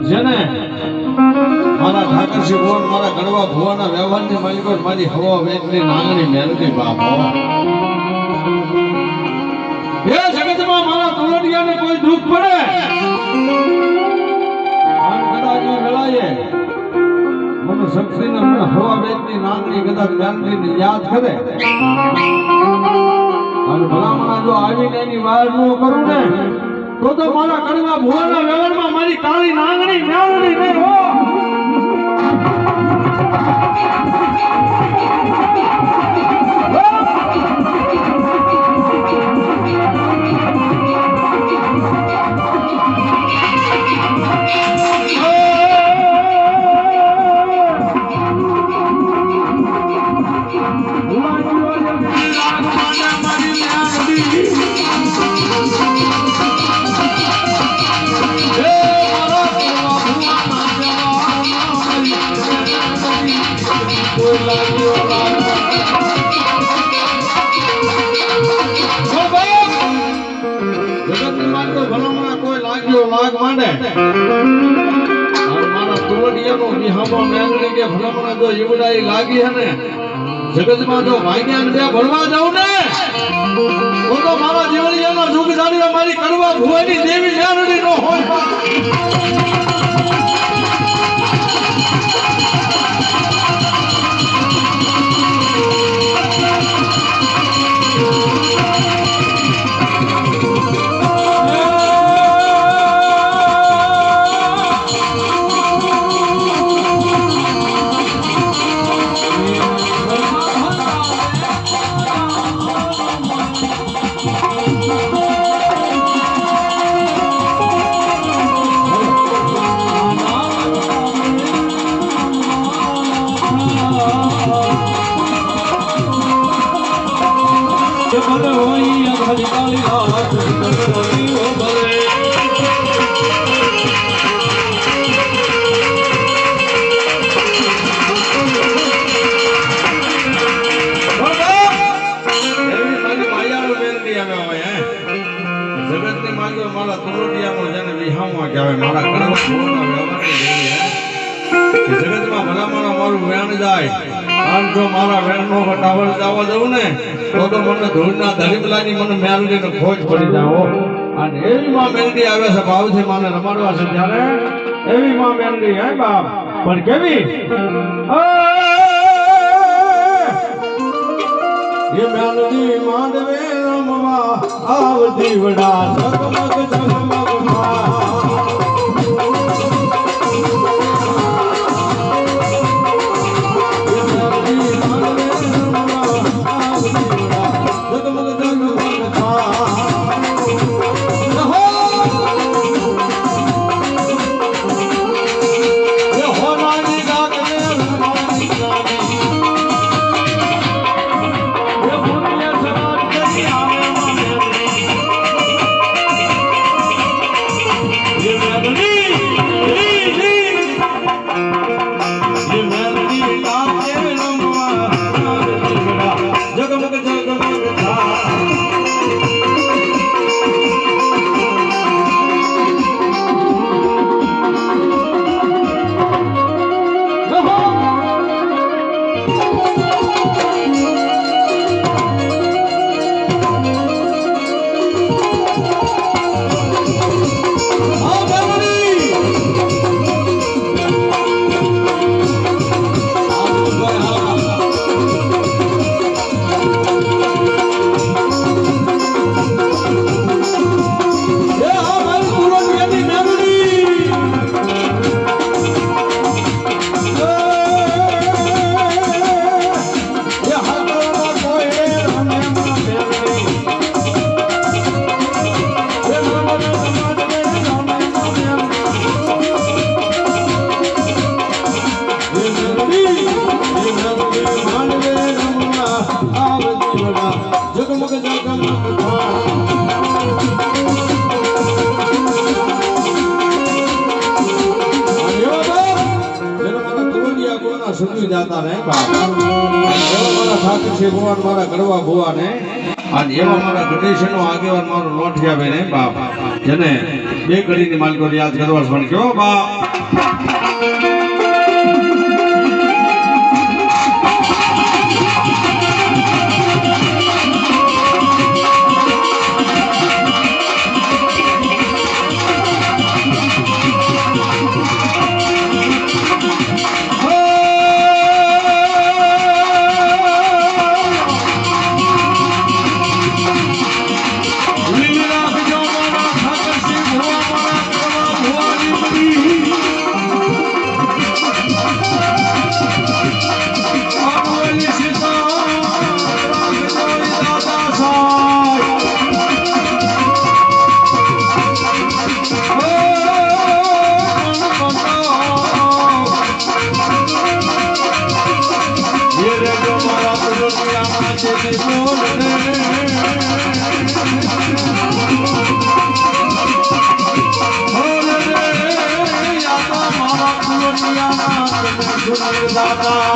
જેને મારા ઠાકરસિંહ ભુવન મારા ગણવા ભુવાના વ્યવહારની માલિકો મારી હવા વેચની નાંગણી મેલડી બાપો એ જગતમાં મારા તોલડિયાને કોઈ દુઃખ પડે આમ કદાચ વેળાએ મને શક્તિને મને હવા વેચની નાંગણી કદાચ મેલડીને યાદ કરે અને ભલામણા જો આવીને એની વાર ન કરું ને તો મારા કડવા ભુવાના વ્યવહારમાં મારી કાળી નાંગણી મેળવી નહીં હો લાગ માંડે મારા તુલડિયાનો નિહામો મેંગણી કે ભલામણા જો ઈવડાઈ લાગી હે ને જગતમાં જો ભાગ્યાન બે ભણવા જાઉં ને તો મારા જીવડિયાનો જુગ જાણીને મારી કડવા ભુવાની દેવી મેરડી નો હોય મારા તોલડિયાનો જેને વિહામવા કહેવાય મારા કડવા ભુવાના વ્યવહારની દેવી હે જગતમાં ભલામણા મારું વેણ જાય અને જો મારા વેણનો ટાવર જવા દઉં ને તો મને ધૂળના ધરીપલાની મને મેલડીને ખોજ પડી જાય અને એવી માં મેલડી આવે છે ભાવથી મને રમાડવા છે ત્યારે એવી માં મેલડી હે બાપ પણ કેવી એ મેલડી માંડવે રમવા આવતી વડા ઝગમગ ઝગમગ સુધરી જાતા ને મારા ઠાકરસિંહ ભુવન મારા ગરવા ભુવાને અને એવા મારા ગણેશનો આગેવાન મારો લોઠિયા બેન બાપ જેને બે ઘડીની માલિકો યાદ કરવા પણ કેવો બા દાદા